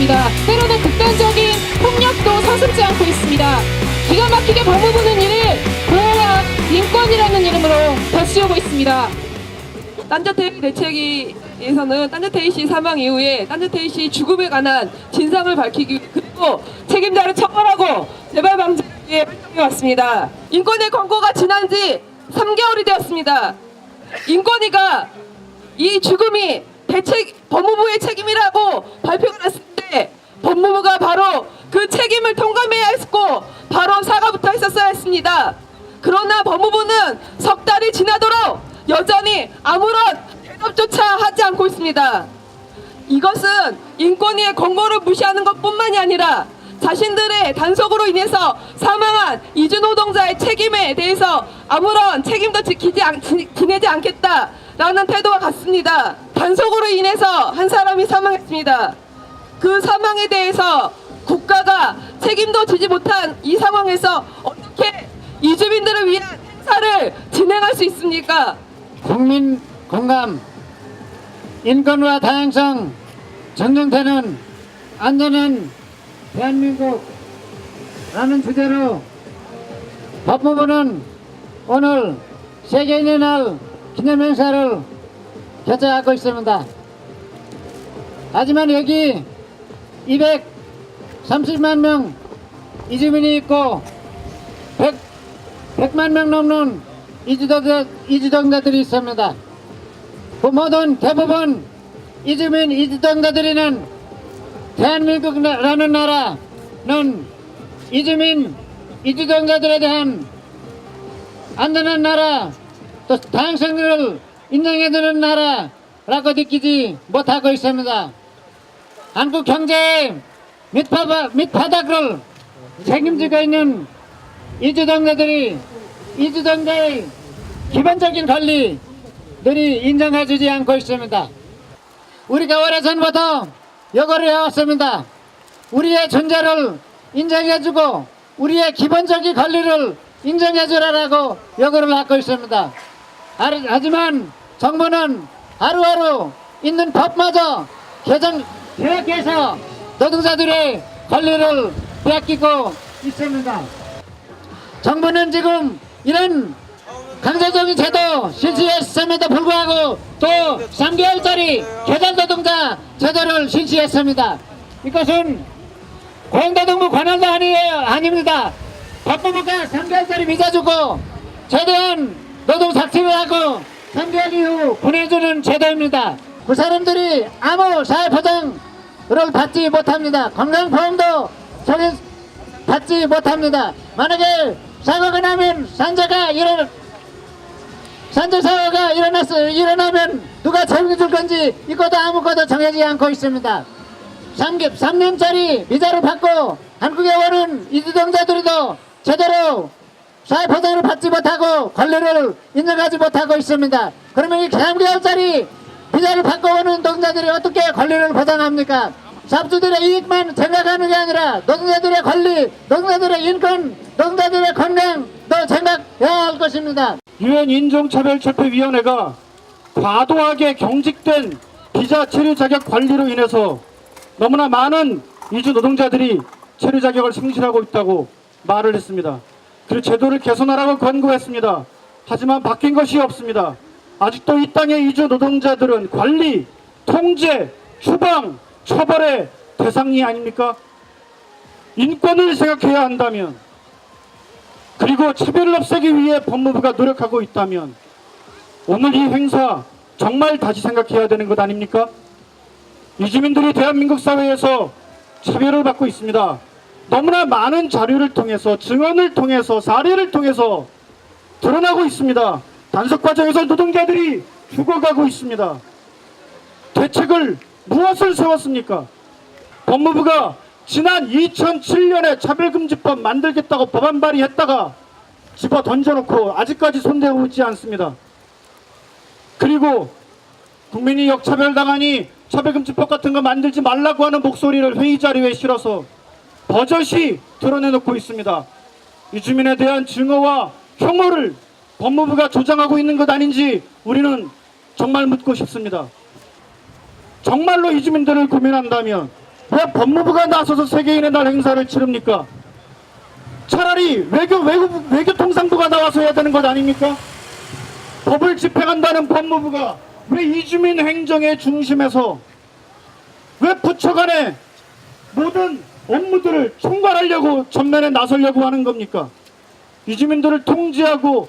있습니다. 때로는 극단적인 폭력도 서슴지 않고 있습니다. 기가 막히게 법무부는 이를 보호와 인권이라는 이름으로 덧씌우고 있습니다. 딴지테이 대책위에서는 딴지테이 씨 사망 이후에 딴지테이 씨 죽음에 관한 진상을 밝히기 그리고 책임자를 처벌하고 재발 방지에 활동해 왔습니다. 인권의 권고가 지난 지 3개월이 되었습니다. 인권위가 이 죽음이 법무부의 책임이라고 발표가 났을 때 법무부가 바로 그 책임을 통감해야 했고 바로 사과부터 했었어야 했습니다. 그러나 법무부는 석 달이 지나도록 여전히 아무런 대답조차 하지 않고 있습니다. 이것은 인권위의 권고를 무시하는 것뿐만이 아니라 자신들의 단속으로 인해서 사망한 이주노동자의 책임에 대해서 아무런 책임도 지내지 않겠다라는 태도와 같습니다. 단속으로 인해서 한 사람이 사망했습니다. 그 사망에 대해서 국가가 책임도 지지 못한 이 상황에서 어떻게 이주민들을 위한 행사를 진행할 수 있습니까? 국민 공감, 인권과 다양성 전쟁되는 안전한 대한민국라는 주제로 법무부는 오늘 세계인의 날 기념행사를 개최하고 있습니다. 하지만 여기 230만 명 이주민이 있고 100만 명 넘는 이주동자들이 있습니다. 그 모든 대부분 이주민 이주동자들이는 대한민국이라는 나라는 이주민 이주동자들에 대한 안전한 나라 또 다양성을 인정해주는 나라라고 느끼지 못하고 있습니다. 한국 경제의 밑바닥을 책임지고 있는 이주동자들이 이주동자의 기본적인 권리들이 인정해주지 않고 있습니다. 우리가 오래전부터 요구를 해왔습니다. 우리의 존재를 인정해주고 우리의 기본적인 권리를 인정해주라고 요구를 하고 있습니다. 하지만 정부는 하루하루 있는 법마저 개혁해서 노동자들의 권리를 빼앗기고 있습니다. 정부는 지금 이런 강제적인 제도 실시했음에도 불구하고 또 3개월짜리 계절노동자 제도를 실시했습니다. 이것은 고용노동부 관할도 아닙니다. 법무부가 3개월짜리 비자 주고 최대한 노동 삭제를 하고 3개월 이후 보내주는 제도입니다. 그 사람들이 아무 사회보장을 받지 못합니다. 건강보험도 받지 못합니다. 만약에 사고가 나면 산재 사고가 일어나면 누가 책임질 건지 이것도 아무것도 정해지지 않고 있습니다. 3년짜리 비자를 받고 한국에 오는 이주동자들도 제대로 사회보장을 받지 못하고 권리를 인정하지 못하고 있습니다. 그러면 이 3개월짜리 비자를 받고 오는 노동자들이 어떻게 권리를 보장합니까? 잡주들의 이익만 생각하는 게 아니라 노동자들의 권리, 노동자들의 인권, 노동자들의 건강도 생각해야 할 것입니다. 유엔 인종차별철폐위원회가 과도하게 경직된 비자 체류 자격 관리로 인해서 너무나 많은 이주 노동자들이 체류 자격을 상실하고 있다고 말을 했습니다. 그리고 제도를 개선하라고 권고했습니다. 하지만 바뀐 것이 없습니다. 아직도 이 땅의 이주 노동자들은 관리, 통제, 추방, 처벌의 대상이 아닙니까? 인권을 생각해야 한다면, 그리고 차별을 없애기 위해 법무부가 노력하고 있다면 오늘 이 행사 정말 다시 생각해야 되는 것 아닙니까? 이주민들이 대한민국 사회에서 차별을 받고 있습니다. 너무나 많은 자료를 통해서, 증언을 통해서, 사례를 통해서 드러나고 있습니다. 단속 과정에서 노동자들이 죽어가고 있습니다. 대책을 무엇을 세웠습니까? 법무부가 지난 2007년에 차별금지법 만들겠다고 법안 발의했다가 집어 던져놓고 아직까지 손대오지 않습니다. 그리고 국민이 역차별당하니 차별금지법 같은 거 만들지 말라고 하는 목소리를 회의 자료에 실어서 버젓이 드러내놓고 있습니다. 이주민에 대한 증오와 혐오를 법무부가 조장하고 있는 것 아닌지 우리는 정말 묻고 싶습니다. 정말로 이주민들을 고민한다면 왜 법무부가 나서서 세계인의 날 행사를 치릅니까? 차라리 외교통상부가 나와서 해야 되는 것 아닙니까? 법을 집행한다는 법무부가 왜 이주민 행정의 중심에서 왜 부처 간의 모든 업무들을 총괄하려고 전면에 나서려고 하는 겁니까? 이주민들을 통제하고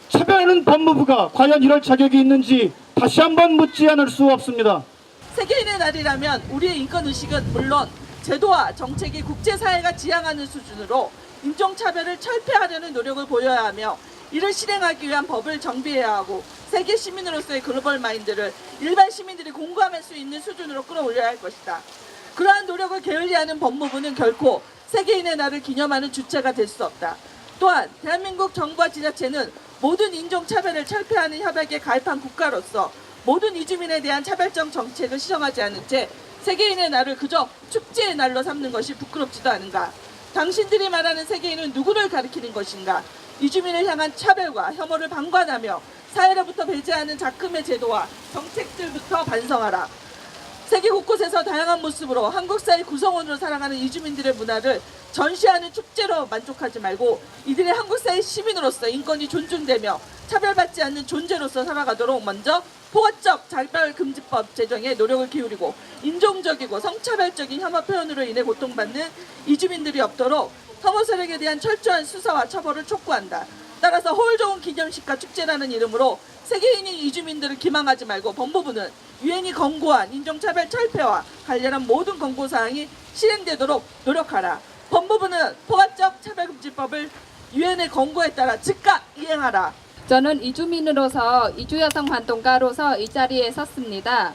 차별하는 법무부가 과연 이럴 자격이 있는지 다시 한번 묻지 않을 수 없습니다. 세계인의 날이라면 우리의 인권의식은 물론 제도와 정책이 국제사회가 지향하는 수준으로 인종차별을 철폐하려는 노력을 보여야 하며 이를 실행하기 위한 법을 정비해야 하고 세계 시민으로서의 글로벌 마인드를 일반 시민들이 공감할 수 있는 수준으로 끌어올려야 할 것이다. 그러한 노력을 게을리하는 법무부는 결코 세계인의 날을 기념하는 주체가 될 수 없다. 또한 대한민국 정부와 지자체는 모든 인종차별을 철폐하는 협약에 가입한 국가로서 모든 이주민에 대한 차별적 정책을 시정하지 않은 채 세계인의 날을 그저 축제의 날로 삼는 것이 부끄럽지도 않은가? 당신들이 말하는 세계인은 누구를 가리키는 것인가? 이주민을 향한 차별과 혐오를 방관하며 사회로부터 배제하는 작금의 제도와 정책들부터 반성하라. 세계 곳곳에서 다양한 모습으로 한국 사회 구성원으로 살아가는 이주민들의 문화를 전시하는 축제로 만족하지 말고 이들의 한국 사회 시민으로서 인권이 존중되며 차별받지 않는 존재로서 살아가도록 먼저 포괄적 차별금지법 제정에 노력을 기울이고 인종적이고 성차별적인 혐오 표현으로 인해 고통받는 이주민들이 없도록 혐오 세력에 대한 철저한 수사와 처벌을 촉구한다. 따라서 허울 좋은 기념식과 축제라는 이름으로 세계인인 이주민들을 기망하지 말고 법무부는 유엔이 권고한 인종차별 철폐와 관련한 모든 권고사항이 실행되도록 노력하라. 법무부는 포괄적 차별금지법을 유엔의 권고에 따라 즉각 이행하라. 저는 이주민으로서 이주여성 활동가로서 이 자리에 섰습니다.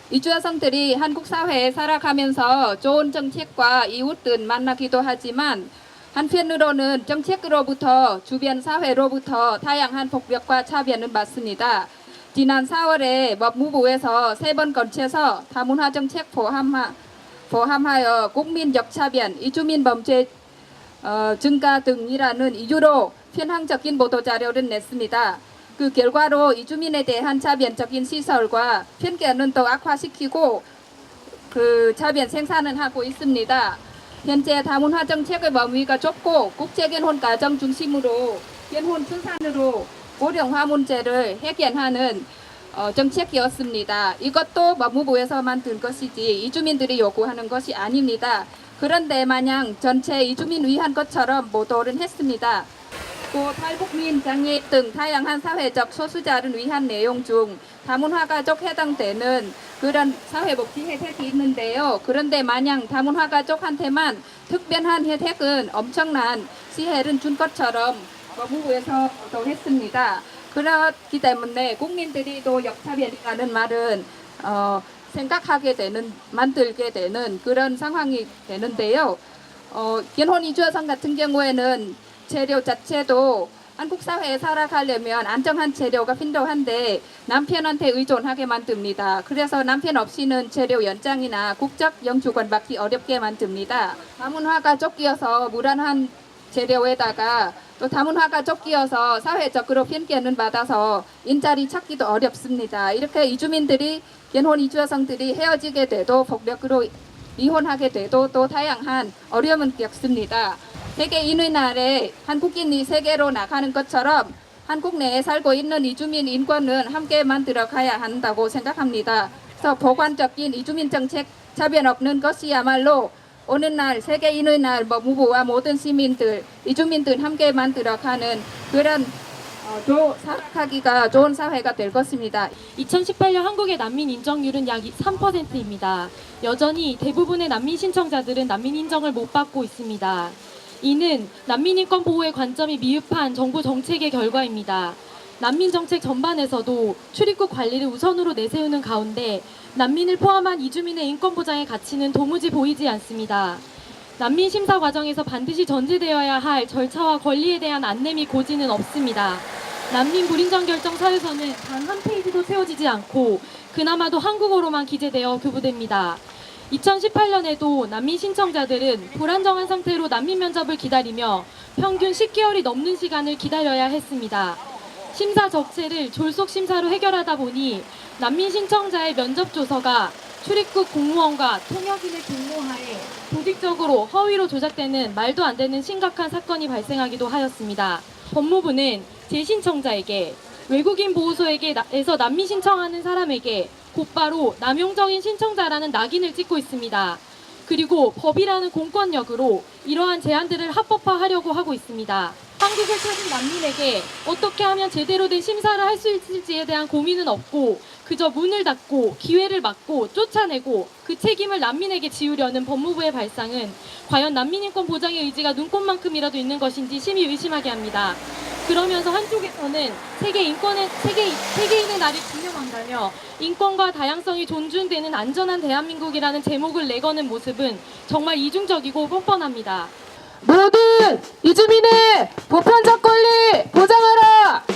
이주여성들이 한국 사회에 살아가면서 좋은 정책과 이웃들 만나기도 하지만 한편으로는 정책으로부터 주변 사회로부터 다양한 폭력과 차별은 받습니다. 지난 4월에 법무부에서 3번 거쳐서 다문화 정책 포함하여 국민적 차별, 이주민 범죄 증가 등이라는 이유로 편향적인 보도자료를 냈습니다. 그 결과로 이주민에 대한 차별적인 시설과 편견은 더 악화시키고 그 차별 생산을 하고 있습니다. 현재 다문화 정책의 범위가 좁고 국제결혼 가정 중심으로 결혼 출산으로 고령화 문제를 해결하는 정책이었습니다. 이것도 법무부에서 만든 것이지 이주민들이 요구하는 것이 아닙니다. 그런데 마냥 전체 이주민 위한 것처럼 보도를 했습니다. 또 탈북민, 장애인 등 다양한 사회적 소수자를 위한 내용 중 다문화 가족 해당되는 그런 사회복지 혜택이 있는데요. 그런데 마냥 다문화 가족한테만 특별한 혜택은 엄청난 시혜를 준 것처럼 법무부에서 보도했습니다. 그렇기 때문에 국민들이 또 역차별이라는 말은 생각하게 되는, 만들게 되는 그런 상황이 되는데요. 결혼 이주여성 같은 경우에는 재료 자체도 한국 사회에 살아가려면 안정한 재료가 필요한데 남편한테 의존하게 만듭니다. 그래서 남편 없이는 재료 연장이나 국적 영주권 받기 어렵게 만듭니다. 다문화가 쫓기어서 무난한 재료에다가 또 다문화가 쫓기어서 사회적으로 편견을 받아서 인자리 찾기도 어렵습니다. 이렇게 이주민들이 결혼 이주여성들이 헤어지게 돼도 폭력으로 이혼하게 돼도 또 다양한 어려움을 겪습니다. 세계인의 날에 한국인이 세계로 나가는 것처럼 한국 내에 살고 있는 이주민 인권은 함께 만들어 가야 한다고 생각합니다. 그래서 보완적인 이주민 정책 차별 없는 것이야말로 오늘날 세계인의 날 법무부와 모든 시민들, 이주민들 함께 만들어가는 그런 살아가기가 좋은 사회가 될 것입니다. 2018년 한국의 난민 인정률은 약 3%입니다. 여전히 대부분의 난민 신청자들은 난민 인정을 못 받고 있습니다. 이는 난민 인권 보호의 관점이 미흡한 정부 정책의 결과입니다. 난민 정책 전반에서도 출입국 관리를 우선으로 내세우는 가운데 난민을 포함한 이주민의 인권 보장의 가치는 도무지 보이지 않습니다. 난민 심사 과정에서 반드시 전제되어야 할 절차와 권리에 대한 안내 및 고지는 없습니다. 난민 불인정 결정 사유서는 단 한 페이지도 채워지지 않고 그나마도 한국어로만 기재되어 교부됩니다. 2018년에도 난민 신청자들은 불안정한 상태로 난민 면접을 기다리며 평균 10개월이 넘는 시간을 기다려야 했습니다. 심사 적체를 졸속 심사로 해결하다 보니 난민 신청자의 면접 조서가 출입국 공무원과 통역인의 근무하에 조직적으로 허위로 조작되는 말도 안 되는 심각한 사건이 발생하기도 하였습니다. 법무부는 재신청자에게 외국인 보호소에서 난민 신청하는 사람에게 곧바로 남용적인 신청자라는 낙인을 찍고 있습니다. 그리고 법이라는 공권력으로 이러한 제한들을 합법화하려고 하고 있습니다. 한국을 찾은 난민에게 어떻게 하면 제대로 된 심사를 할 수 있을지에 대한 고민은 없고 그저 문을 닫고 기회를 막고 쫓아내고 그 책임을 난민에게 지우려는 법무부의 발상은 과연 난민인권 보장의 의지가 눈꽃만큼이라도 있는 것인지 심히 의심하게 합니다. 그러면서 한쪽에서는 세계인의 날이 기념한다며 인권과 다양성이 존중되는 안전한 대한민국이라는 제목을 내거는 모습은 정말 이중적이고 뻔뻔합니다. 모든 이주민의 보편적 권리 보장하라!